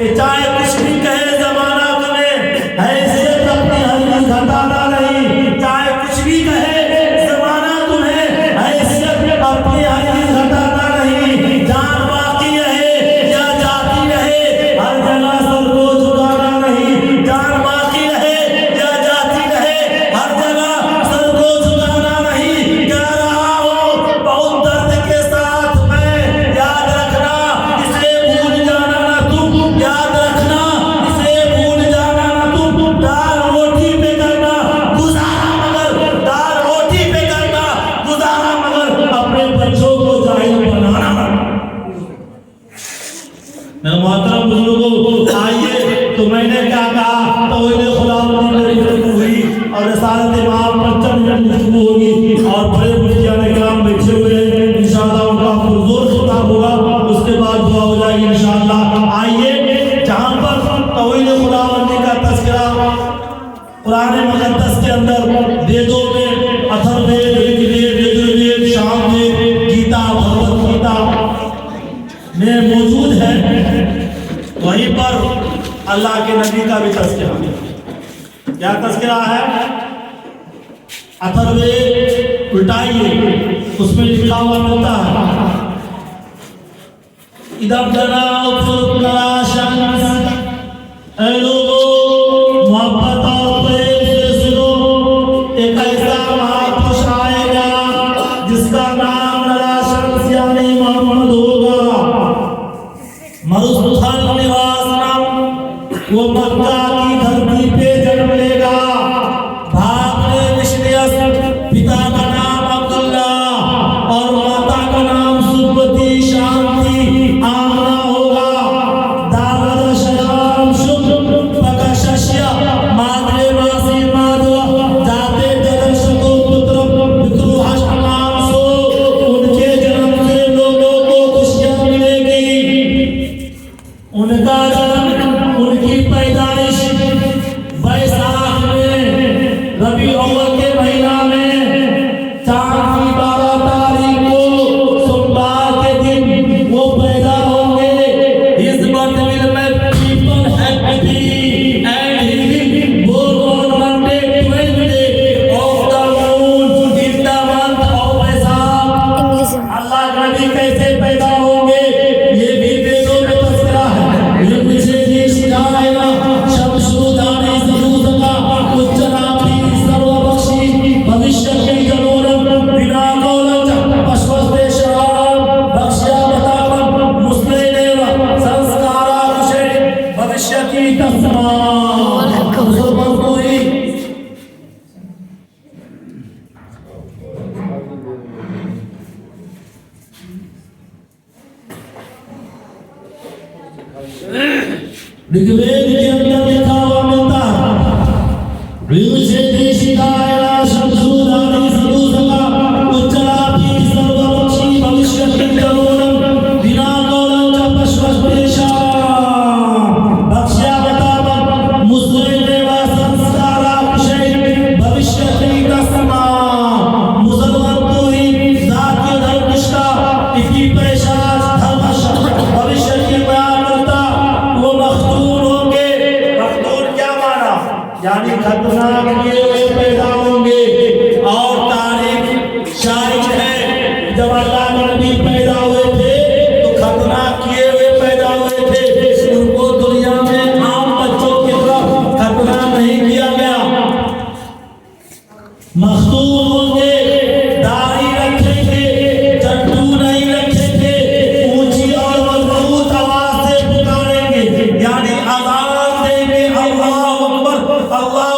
कि चाहे कुछ भी कहे जमाना तुम्हें, हैसियत अपनी हरगिज़ घटाना नहीं। चाहे कुछ भी कहे जमाना तुम्हें, हैसियत अपनी हरगिज़ घटाना नहीं। जान बाकी रहे या जाती रहे, हर जगह सर को झुकाना नहीं। जान बाकी रहे या जाती रहे, हर जगह सर को झुकाना नहीं। कह रहा हूँ बहुत दर्द के साथ मैं, याद रखना इसे भूल जाना ना तुम। याद रखना इसे भूल जाना ना तुम। दाल रोटी पे करना गुजारा, मगर दाल रोटी पे करना गुजारा, मगर अपने बच्चों को जाहिल बनाना। मेरे मोहतरम बुजुर्गों, आइए तो मैंने क्या कहा, तौहीद खुदावंदी मेरी गुफ्तगू हुई और रिसालत इमाम पर चंद मिनट गुफ्तगू होगी और बड़े मुफ्तियान किराम बैठे हुए हैं, इंशाअल्लाह उनका पुरजोर खिताब होगा, उसके बाद दुआ हो जाएगी इंशाअल्लाह। आइए जहाँ पर तौहीद खुदावंदी का तज़किरा कुरान मुक़द्दस के अंदर वेदों में, अथर्ववेद, ऋग्वेद, यजुर्वेद, सामवेद, गीता, भगवद गीता में मौजूद है, वहीं पर अल्लाह के नबी का भी तज़किरा है। क्या तज़किरा है? अथर्ववेद उल्टाइए, उसमें लिखा हुआ मिलता है इदब जना मोहब्बत और प्रेम से सुनो, एक ऐसा महापुरुष आएगा जिसका नाम नरा शम्स यानी मोहम्मद होगा। मरुस्थल निवास नाम, वो मक्का की धरती पे जन्म लेगा। भाग्य निश्चयस, पिता का नाम अब्दुल्ला और माता का नाम सुब्बती शांति आमना होगा। दावद शयाम शुभ पकशश्य माद्रे मासी माधव जाते दर्शको पुत्र पितृहस्त नाम सो, उनके जन्म से लोगों को खुशियां मिलेगी। उनका जन्म, उनकी पैदाइश बैसाख में, रबी अव्वल के महीना में, चांद की 12 तारीख को सोमवार के दिन वो पैदा होंगे। इस बर्थ विल में people happy and he will born on Monday 12th day of the moon in the month of Baisakh. Allah के नबी कैसे पैदा होंगे ये भी वेदों में तज़किरा है। भविष्य की जनोरम बिना कौलच पश्वस्ते शराब भक्ष्या बतावम मुस्लिम संस्कारा कुशे भविष्य की तस्मा मुसलमानों ऋग्वेद के अंदर लिखा हुआ मिलता है, ऋग से देशिकाया शब्दुदानी सदुसका उच्चला की सर्वपक्षी भविष्य की जनोरम बिना कौलच पश्वस्तेशा भक्ष्या बतावम मुस्लिम संस्कारा कुशे भविष्य की तस्मा। मुसलमान तो ही जातीय धर्म निष्ठा इसी पेशाच धर्म भविष्य की बयान करता, वो मखतून होंगे। मखतून क्या माना? यानी खतरनाक किए हुए पैदा होंगे। और तारीख शायद है जब अल्लाह के नबी पैदा हुए थे तो खतरनाक किए हुए पैदा हुए थे। उनको दुनिया में आम बच्चों की तरह खतरनाक नहीं किया गया। मखतून होंगे, दाढ़ी रखेंगे, चट्टू नहीं रखेंगे, ऊंची और मजबूत आवाज से पुकारेंगे, यानी आवाज देंगे अल्लाह अकबर, अल्लाह